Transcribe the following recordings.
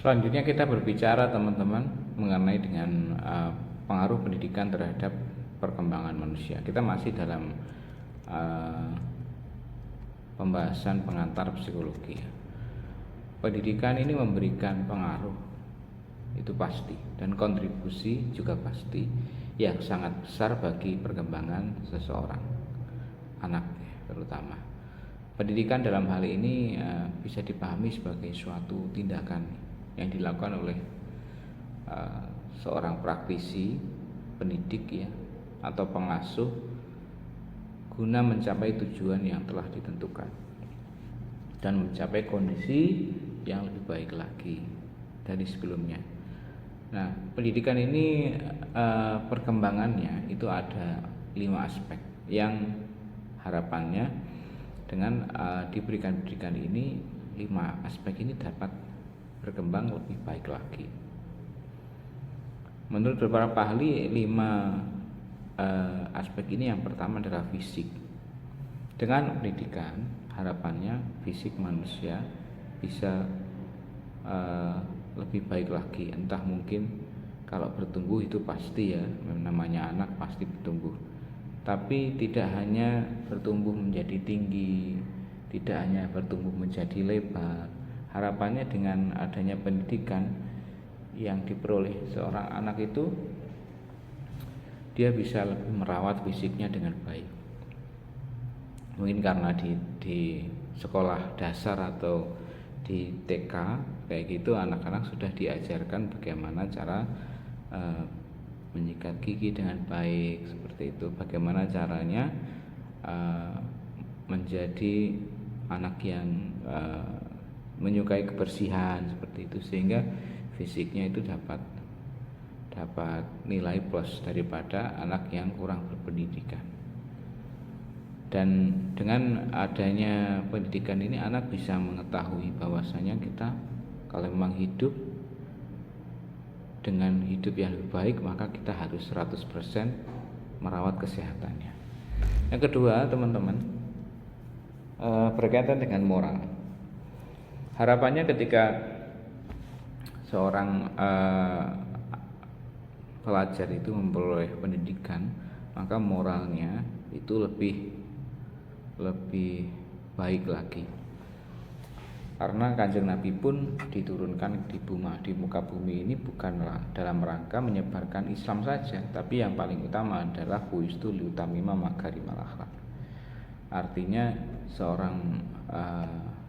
Selanjutnya kita berbicara teman-teman mengenai dengan pengaruh pendidikan terhadap perkembangan manusia. Kita masih dalam pembahasan pengantar psikologi. Pendidikan ini memberikan pengaruh, itu pasti, dan kontribusi juga pasti yang sangat besar bagi perkembangan seseorang, anak terutama. Pendidikan dalam hal ini bisa dipahami sebagai suatu tindakan yang dilakukan oleh seorang praktisi, pendidik ya, atau pengasuh guna mencapai tujuan yang telah ditentukan dan mencapai kondisi yang lebih baik lagi dari sebelumnya. Nah, pendidikan ini perkembangannya itu ada 5 aspek yang harapannya dengan diberikan pendidikan ini 5 aspek ini dapat berkembang lebih baik lagi. Menurut beberapa ahli 5 aspek ini yang pertama adalah fisik. Dengan pendidikan harapannya fisik manusia bisa lebih baik lagi. Entah mungkin kalau bertumbuh itu pasti ya, namanya anak pasti bertumbuh. Tapi tidak hanya bertumbuh menjadi tinggi, tidak hanya bertumbuh menjadi lebar. Harapannya dengan adanya pendidikan yang diperoleh seorang anak itu, dia bisa lebih merawat fisiknya dengan baik. Mungkin karena di sekolah dasar atau di TK kayak gitu, anak-anak sudah diajarkan bagaimana cara menyikat gigi dengan baik seperti itu, bagaimana caranya menjadi anak yang menyukai kebersihan seperti itu, sehingga fisiknya itu dapat nilai plus daripada anak yang kurang berpendidikan. Dan dengan adanya pendidikan ini anak bisa mengetahui bahwasanya kita kalau memang hidup dengan hidup yang lebih baik, maka kita harus 100% merawat kesehatannya. Yang kedua teman-teman, berkaitan dengan moral. Harapannya ketika seorang pelajar itu memperoleh pendidikan, maka moralnya itu lebih baik lagi. Karena Kanjeng Nabi pun diturunkan di muka bumi ini bukanlah dalam rangka menyebarkan Islam saja, tapi yang paling utama adalah buistu liutamima makarimal akhlak. Artinya seorang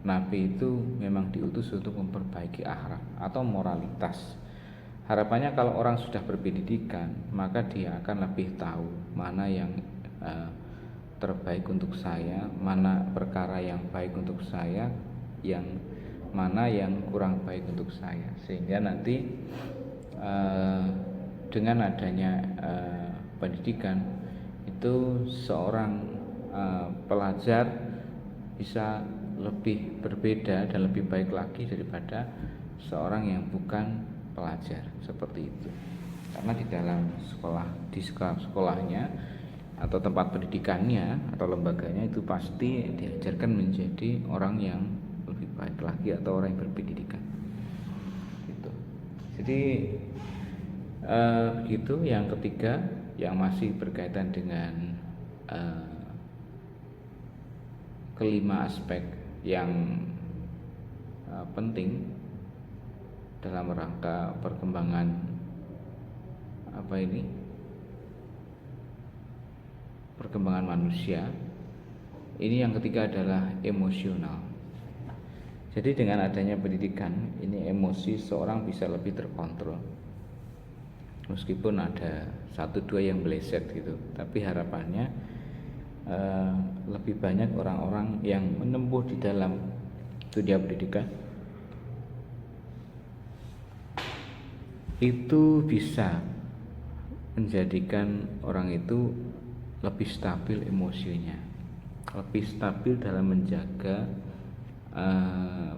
Nabi itu memang diutus untuk memperbaiki akhlak atau moralitas. Harapannya kalau orang sudah berpendidikan, maka dia akan lebih tahu mana yang terbaik untuk saya, mana perkara yang baik untuk saya, yang mana yang kurang baik untuk saya. Sehingga nanti dengan adanya pendidikan itu seorang pelajar bisa lebih berbeda dan lebih baik lagi daripada seorang yang bukan pelajar seperti itu. Karena di dalam sekolahnya atau tempat pendidikannya atau lembaganya itu pasti diajarkan menjadi orang yang lebih baik lagi atau orang yang berpendidikan gitu. Jadi begitu. Yang ketiga yang masih berkaitan dengan kelima aspek yang penting dalam rangka perkembangan perkembangan manusia. Ini yang ketiga adalah emosional. Jadi dengan adanya pendidikan ini, emosi seorang bisa lebih terkontrol. Meskipun ada 1-2 yang meleset gitu, tapi harapannya lebih banyak orang-orang yang menempuh di dalam dunia pendidikan itu bisa menjadikan orang itu lebih stabil emosinya, lebih stabil dalam menjaga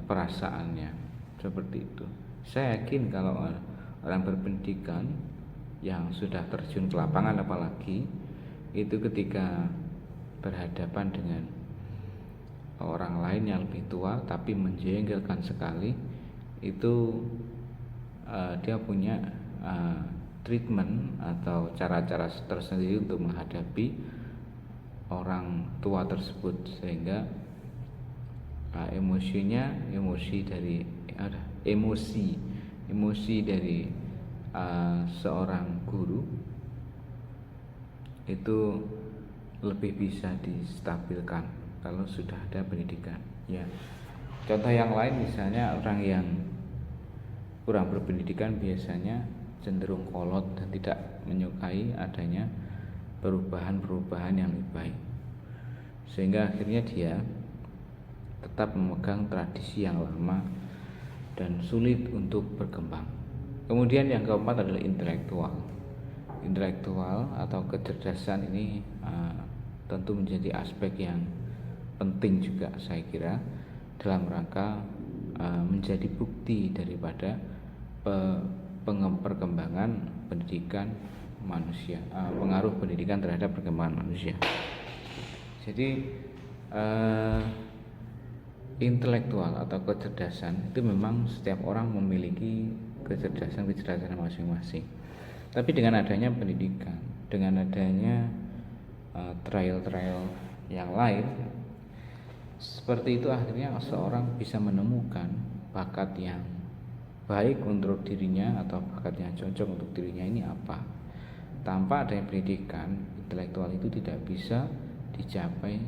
perasaannya seperti itu. Saya yakin kalau orang berpendidikan yang sudah terjun ke lapangan, apalagi itu ketika berhadapan dengan orang lain yang lebih tua tapi menjengkelkan sekali, itu dia punya treatment atau cara-cara tersendiri untuk menghadapi orang tua tersebut, sehingga emosi dari seorang guru itu lebih bisa distabilkan kalau sudah ada pendidikan. Ya, contoh yang lain misalnya orang yang kurang berpendidikan biasanya cenderung kolot dan tidak menyukai adanya perubahan-perubahan yang lebih baik, sehingga akhirnya dia tetap memegang tradisi yang lama dan sulit untuk berkembang. Kemudian yang keempat adalah intelektual atau kecerdasan. Ini tentu menjadi aspek yang penting juga saya kira dalam rangka menjadi bukti daripada perkembangan pendidikan manusia, pengaruh pendidikan terhadap perkembangan manusia. Jadi intelektual atau kecerdasan itu memang setiap orang memiliki kecerdasan masing-masing. Tapi dengan adanya pendidikan, dengan adanya trial yang lain seperti itu, akhirnya seorang bisa menemukan bakat yang baik untuk dirinya atau bakat yang cocok untuk dirinya ini apa. Tanpa adanya pendidikan, intelektual itu tidak bisa dicapai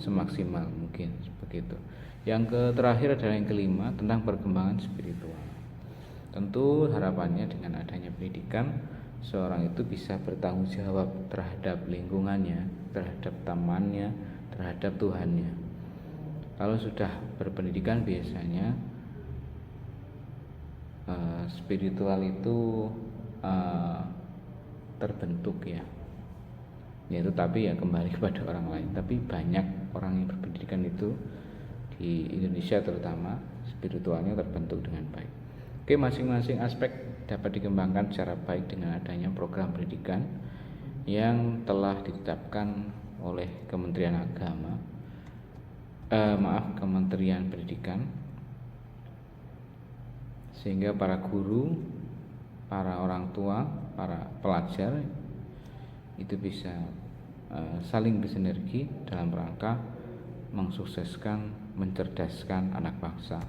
semaksimal mungkin, seperti itu. Yang terakhir adalah yang kelima, tentang perkembangan spiritual. Tentu harapannya dengan adanya pendidikan, seorang itu bisa bertanggung jawab terhadap lingkungannya, terhadap temannya, terhadap Tuhannya. Kalau sudah berpendidikan biasanya spiritual itu terbentuk ya, yaitu tapi ya kembali kepada orang lain. Tapi banyak orang yang berpendidikan itu di Indonesia terutama spiritualnya terbentuk dengan baik. Oke, masing-masing aspek dapat dikembangkan secara baik dengan adanya program pendidikan yang telah ditetapkan oleh Kementerian Pendidikan, sehingga para guru, para orang tua, para pelajar itu bisa saling bersinergi dalam rangka mensukseskan, mencerdaskan anak bangsa.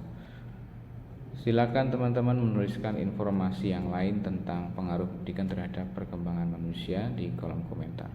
Silakan teman-teman menuliskan informasi yang lain tentang pengaruh pendidikan terhadap perkembangan manusia di kolom komentar.